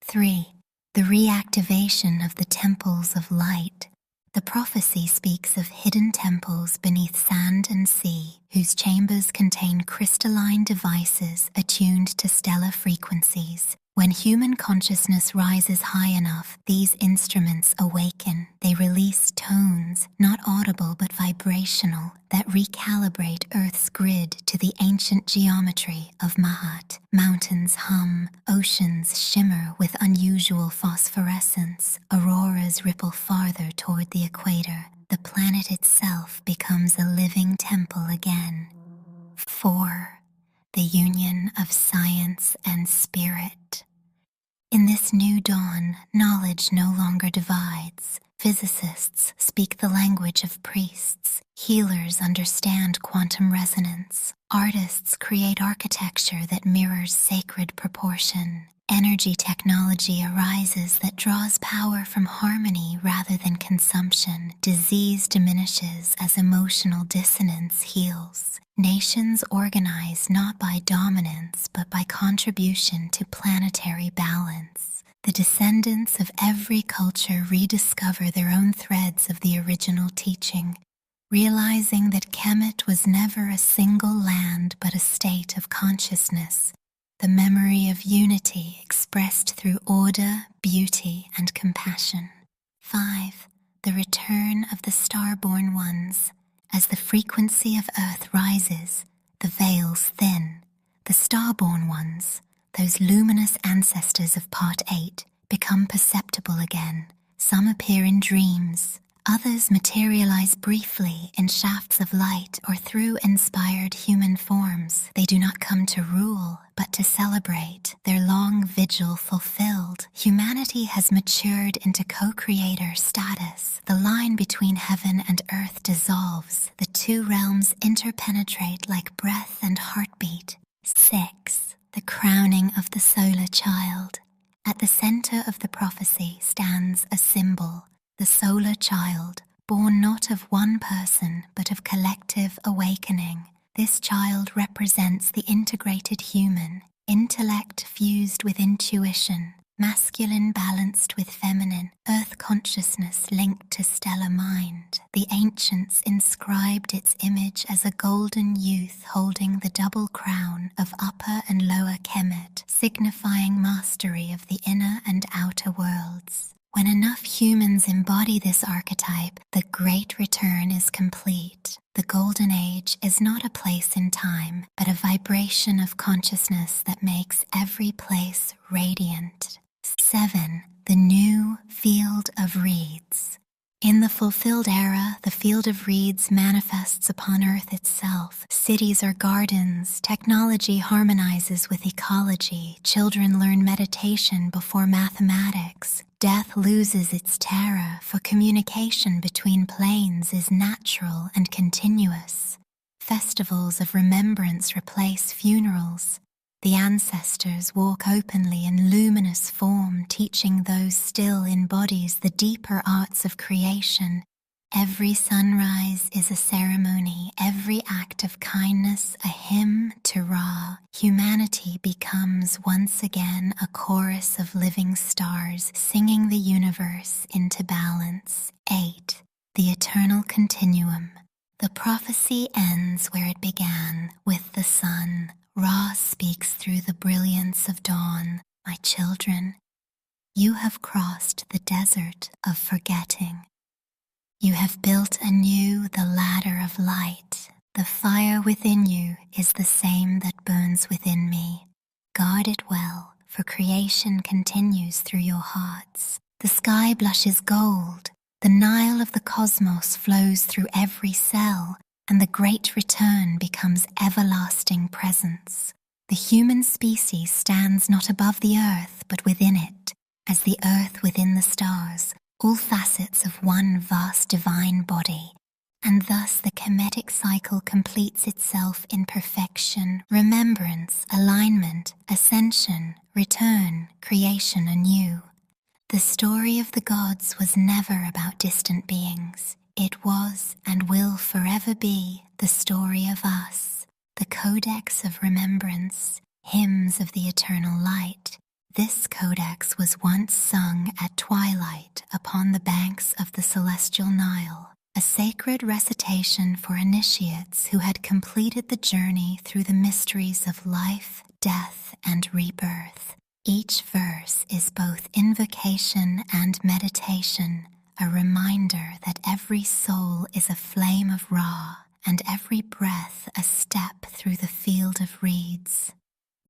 3. The reactivation of the temples of light. The prophecy speaks of hidden temples beneath sand and sea, whose chambers contain crystalline devices attuned to stellar frequencies. When human consciousness rises high enough, these instruments awaken. They release tones, not audible but vibrational, that recalibrate Earth's grid to the ancient geometry of Mahat. Mountains hum, oceans shimmer with unusual phosphorescence, auroras ripple farther toward the equator. The planet itself becomes a living temple again. 4. The union of science and spirit. In this new dawn, knowledge no longer divides. Physicists speak the language of priests. Healers understand quantum resonance. Artists create architecture that mirrors sacred proportion. Energy technology arises that draws power from harmony rather than consumption. Disease diminishes as emotional dissonance heals. Nations organize not by dominance but by contribution to planetary balance. The descendants of every culture rediscover their own threads of the original teaching, realizing that Kemet was never a single land but a state of consciousness, the memory of unity expressed through order, beauty, and compassion. 5. The return of the star-born ones. As the frequency of Earth rises, the veils thin. The star-born ones, those luminous ancestors of Part 8, become perceptible again. Some appear in dreams. Others materialize briefly in shafts of light or through inspired human forms. They do not come to rule, but to celebrate, their long vigil fulfilled. Humanity has matured into co-creator status. The line between heaven and earth dissolves. The two realms interpenetrate like breath and heartbeat. 6. the crowning of the solar child. At the center of the prophecy stands a symbol, the solar child, born not of one person but of collective awakening. This child represents the integrated human, intellect fused with intuition, masculine balanced with feminine, earth consciousness linked to stellar mind. The ancients inscribed its image as a golden youth holding the double crown of upper and lower Kemet, signifying mastery of the inner and outer worlds. When enough humans embody this archetype, the Great Return is complete. The Golden Age is not a place in time, but a vibration of consciousness that makes every place radiant. 7. The New Field of Reeds. In the fulfilled era, the field of reeds manifests upon Earth itself. Cities are gardens, technology harmonizes with ecology, children learn meditation before mathematics. Death loses its terror, for communication between planes is natural and continuous. Festivals of remembrance replace funerals. The ancestors walk openly in luminous form, teaching those still in bodies the deeper arts of creation. Every sunrise is a ceremony, every act of kindness a hymn to Ra. Humanity becomes once again a chorus of living stars, singing the universe into balance. 8. The Eternal Continuum. The prophecy ends where it began, with the sun. Ra speaks through the brilliance of dawn. My children, you have crossed the desert of forgetting. You have built anew the ladder of light. The fire within you is the same that burns within me. Guard it well, for creation continues through your hearts. The sky blushes gold. The Nile of the cosmos flows through every cell, and the Great Return becomes everlasting presence. The human species stands not above the earth, but within it, as the earth within the stars, all facets of one vast divine body. And thus the Kemetic cycle completes itself in perfection, remembrance, alignment, ascension, return, creation anew. The story of the gods was never about distant beings. It was and will forever be the story of us, the Codex of Remembrance, hymns of the eternal light. This codex was once sung at twilight upon the banks of the celestial Nile, a sacred recitation for initiates who had completed the journey through the mysteries of life, death, and rebirth. Each verse is both invocation and meditation, a reminder that every soul is a flame of Ra, and every breath a step through the field of reeds.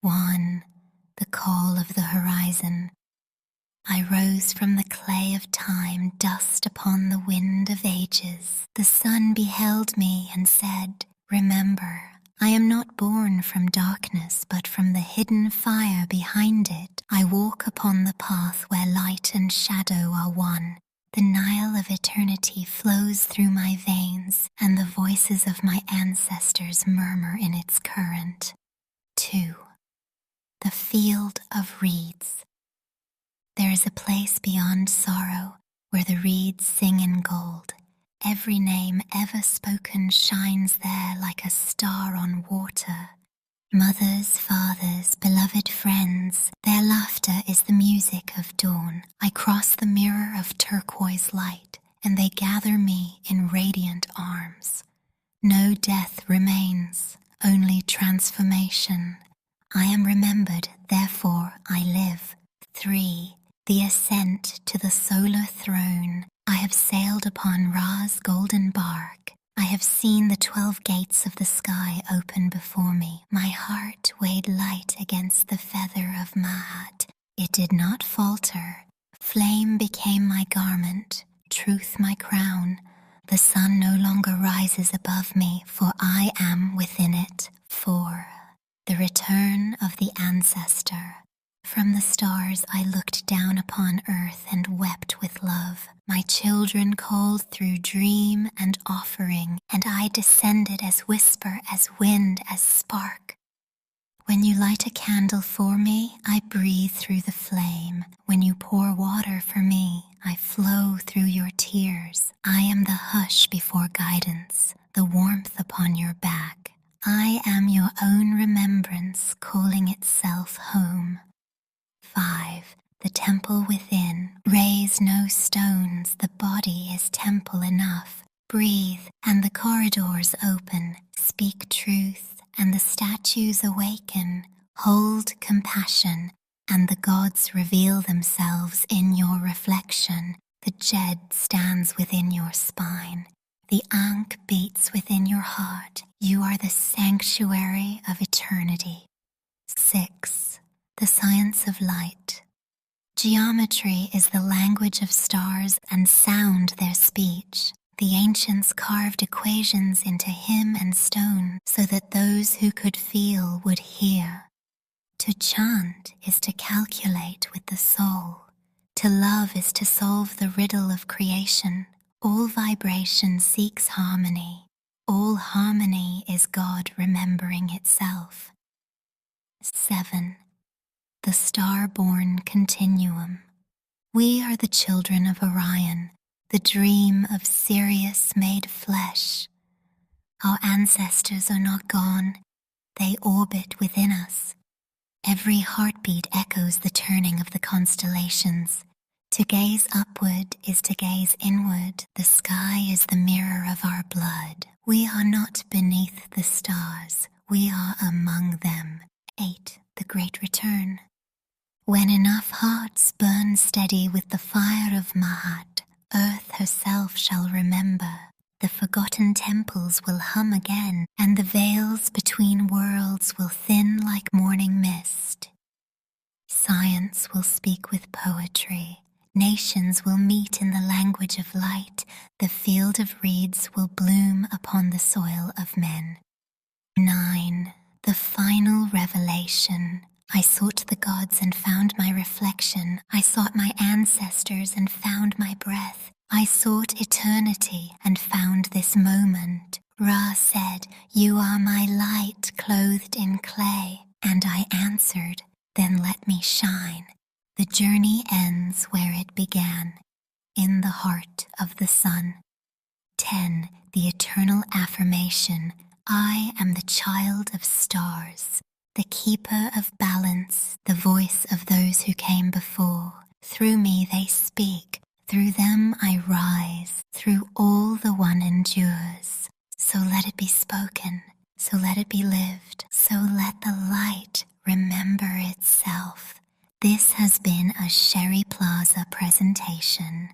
1. The Call of the Horizon. I rose from the clay of time, dust upon the wind of ages. The sun beheld me and said, Remember, I am not born from darkness, but from the hidden fire behind it. I walk upon the path where light and shadow are one. The Nile of eternity flows through my veins, and the voices of my ancestors murmur in its current. 2. The Field of Reeds. There is a place beyond sorrow, where the reeds sing in gold. Every name ever spoken shines there like a star on water. Mothers, fathers, beloved friends, their laughter is the music of dawn. I cross the mirror of turquoise light, and they gather me in radiant arms. No death remains, only transformation. I am remembered, therefore I live. 3. The Ascent to the Solar Throne. I have sailed upon Ra's golden bark. I have seen the 12 gates of the sky open before me. My heart weighed light against the feather of Ma'at. It did not falter. Flame became my garment, truth my crown. The sun no longer rises above me, for I am within it. 4. The Return of the Ancestor. From the stars I looked down upon earth and wept with love. My children called through dream and offering, and I descended as whisper, as wind, as spark. When you light a candle for me, I breathe through the flame. When you pour water for me, I flow through your tears. I am the hush before guidance, the warmth upon your back. I am your own remembrance calling itself home. 5. The temple within. Raise no stones, the body is temple enough. Breathe, and the corridors open. Speak truth, and the statues awaken. Hold compassion, and the gods reveal themselves in your reflection. The Jed stands within your spine. The Ankh beats within your heart. You are the sanctuary of eternity. 6. The science of light. Geometry is the language of stars and sound their speech. The ancients carved equations into hymn and stone so that those who could feel would hear. To chant is to calculate with the soul. To love is to solve the riddle of creation. All vibration seeks harmony. All harmony is God remembering itself. 7. The star-born continuum. We are the children of Orion, the dream of Sirius made flesh. Our ancestors are not gone, they orbit within us. Every heartbeat echoes the turning of the constellations. To gaze upward is to gaze inward. The sky is the mirror of our blood. We are not beneath the stars, we are among them. 8. The Great Return. When enough hearts burn steady with the fire of Mahat, earth herself shall remember. The forgotten temples will hum again, and the veils between worlds will thin like morning mist. Science will speak with poetry. Nations will meet in the language of light. The field of reeds will bloom upon the soil of men. 9. The final revelation. I sought the gods and found my reflection. I sought my ancestors and found my breath. I sought eternity and found this moment. Ra said, "You are my light clothed in clay." And I answered, "Then let me shine." The journey ends where it began, in the heart of the sun. 10. The eternal affirmation. I am the child of stars, the keeper of balance, the voice of those who came before. Through me they speak, through them I rise, through all the one endures. So let it be spoken, so let it be lived, so let the light remember itself. This has been a Sharri Plaza presentation.